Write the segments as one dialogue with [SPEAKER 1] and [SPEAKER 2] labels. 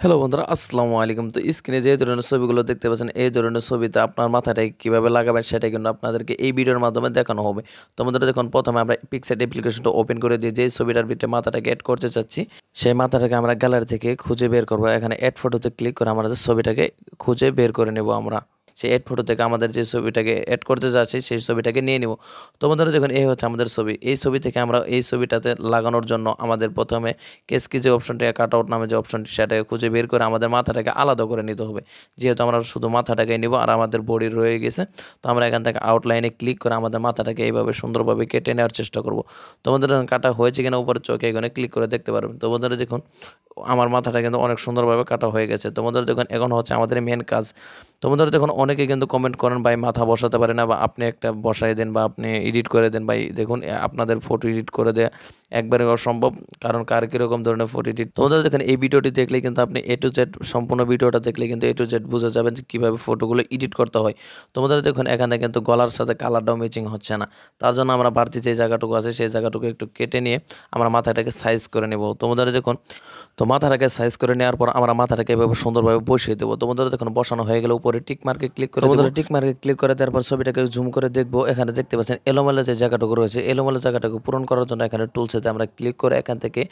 [SPEAKER 1] Hello বন্ধুরা, আসসালামু আলাইকুম। তো স্ক্রিনে যে ধরনের ছবিগুলো দেখতে পাচ্ছেন, এই ধরনের ছবিতে আপনার মাথাটাকে কীভাবে লাগাবেন সেটা কিন্তু আপনাদেরকে এই ভিডিওর মাধ্যমে দেখানো হবে। তো বন্ধুরা দেখুন, প্রথমে আমরা পিক্সার্ট অ্যাপ্লিকেশনটা ওপেন করে দিয়ে যে ছবিটার ভিতরে মাথাটাকে অ্যাড করতে চাচ্ছি, সেই মাথাটাকে আমরা গ্যালারি থেকে খুঁজে বের করবো। এখানে অ্যাড ফটোতে ক্লিক করে আমাদের ছবিটাকে খুঁজে বের করে নেব আমরা। সেই অ্যাড ফটো থেকে আমাদের যে ছবিটাকে অ্যাড করতে যাচ্ছি সেই ছবিটাকে নিয়ে নিব। তো বন্ধুরা দেখুন, এই হচ্ছে আমাদের ছবি। এই ছবি থেকে আমরা এই ছবিটাতে লাগানোর জন্য আমাদের প্রথমে কেসকি যে অপশনটি, কাট আউট নামে যে অপশনটি, সেটাকে খুঁজে বের করে আমাদের মাথাটাকে আলাদা করে নিতে হবে। যেহেতু আমরা শুধু মাথাটাকে নিব আর আমাদের বডি রয়ে গেছে, তো আমরা এখান থেকে আউটলাইনে ক্লিক করে আমাদের মাথাটাকে এইভাবে সুন্দরভাবে কেটে নেওয়ার চেষ্টা করব। তো বন্ধুরা কাটা হয়েছে কিনা উপরে চোখে এখানে ক্লিক করে দেখতে পারবেন। তো বন্ধুরা দেখুন, আমার মাথাটা কিন্তু অনেক সুন্দরভাবে কাটা হয়ে গেছে। তো বন্ধুরা দেখুন, এখন হচ্ছে আমাদের মেন কাজ। তো বন্ধুরা দেখুন, অনেকে কিন্তু কমেন্ট করেন, ভাই মাথা বসাতে পারে না, বা আপনি একটা বসাই দেন, বা আপনি এডিট করে দেন। ভাই দেখুন, আপনাদের ফটো এডিট করে দেওয়া একবারে অসম্ভব, কারণ কার কীরকম ধরনের ফটো এডিট। তোমাদের দেখেন, এই ভিডিওটি দেখলে কিন্তু আপনি A to Z সম্পূর্ণ ভিডিওটা দেখলে কিন্তু A to Z বুঝে যাবেন যে কীভাবে ফটোগুলো এডিট করতে হয়। তোমাদের দেখুন, এখানে কিন্তু গলার সাথে কালারটাও ম্যাচিং হচ্ছে না। তার জন্য আমরা বাড়তি যে জায়গাটুকু আছে সেই জায়গাটুকু একটু কেটে নিয়ে আমরা মাথাটাকে সাইজ করে নেব। তোমাদের দেখুন, তো মাথাটাকে সাইজ করে নেওয়ার পর আমরা মাথাটাকে এভাবে সুন্দরভাবে বসিয়ে দেবো। তোমাদের দেখুন, বসানো হয়ে গেলে উপরে টিক মার্কে ক্লিক করে দেবো। টিক মার্কে ক্লিক করে দেওয়ার পর ছবিটাকে জুম করে দেখবো। এখানে দেখতে পাচ্ছেন এলোমেলো যে জায়গাটুকু রয়েছে, এলোমেলো জায়গাটাকে পূরণ করার জন্য এখানে টুলসেতে আমরা ক্লিক করে এখান থেকে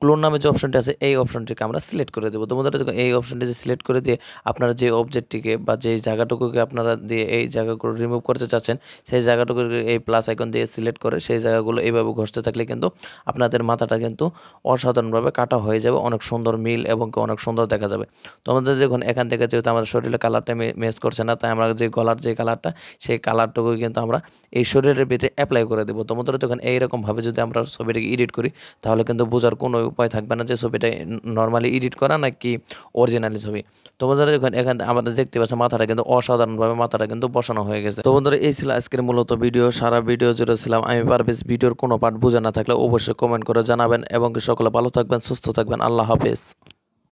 [SPEAKER 1] ক্লোন নামে যে অপশনটি আছে এই অপশনটিকে আমরা সিলেক্ট করে দেবো। তোমাদের দেখুন, এই অপশনটি সিলেক্ট করে দিয়ে আপনারা যে অবজেক্টটিকে বা যে জায়গাটুকুকে আপনারা দিয়ে এই জায়গাগুলো রিমুভ করতে চাচ্ছেন, সেই জায়গাটুকুকে এই প্লাস আইকন দিয়ে সিলেক্ট করে সেই জায়গাগুলো এইভাবে ঘষতে থাকলে কিন্তু আপনাদের মাথাটা কিন্তু অসাধারণভাবে কাটা হয়ে যাবে, অনেক সুন্দর মিল এবং অনেক সুন্দর দেখা যাবে। তো আমাদের দেখুন, এখান থেকে যেহেতু আমাদের শরীরের কালারটা ম্যাচ করছে না, তাই আমরা যে গলার যে কালারটা সেই কালারটুকু কিন্তু আমরা এই শরীরের ভিতরে অ্যাপ্লাই করে দেবো। তোমাদের দেখুন, এইরকমভাবে যদি আমরা ছবিটাকে এডিট করি তাহলে কিন্তু বোঝার কোনো উপায় থাকবে না যে ছবিটা নর্মালি এডিট করা নাকি অরিজিনালি ছবি। তো বন্ধুরা দেখুন, এখানে আমাদের দেখতে পাচ্ছি মাথাটা কিন্তু অসাধারণভাবে মাথাটা কিন্তু বসানো হয়ে গেছে। তো বন্ধুরা, এই ছিল আজকের মূলত ভিডিও। সারা ভিডিও জুড়ে ছিলাম আমি পারভেজ। ভিডিওর কোনো পার্ট বোঝা না থাকলে অবশ্যই কমেন্ট করে জানাবেন, এবং সকলে ভালো থাকবেন, সুস্থ থাকবেন। আল্লাহ হাফেজ।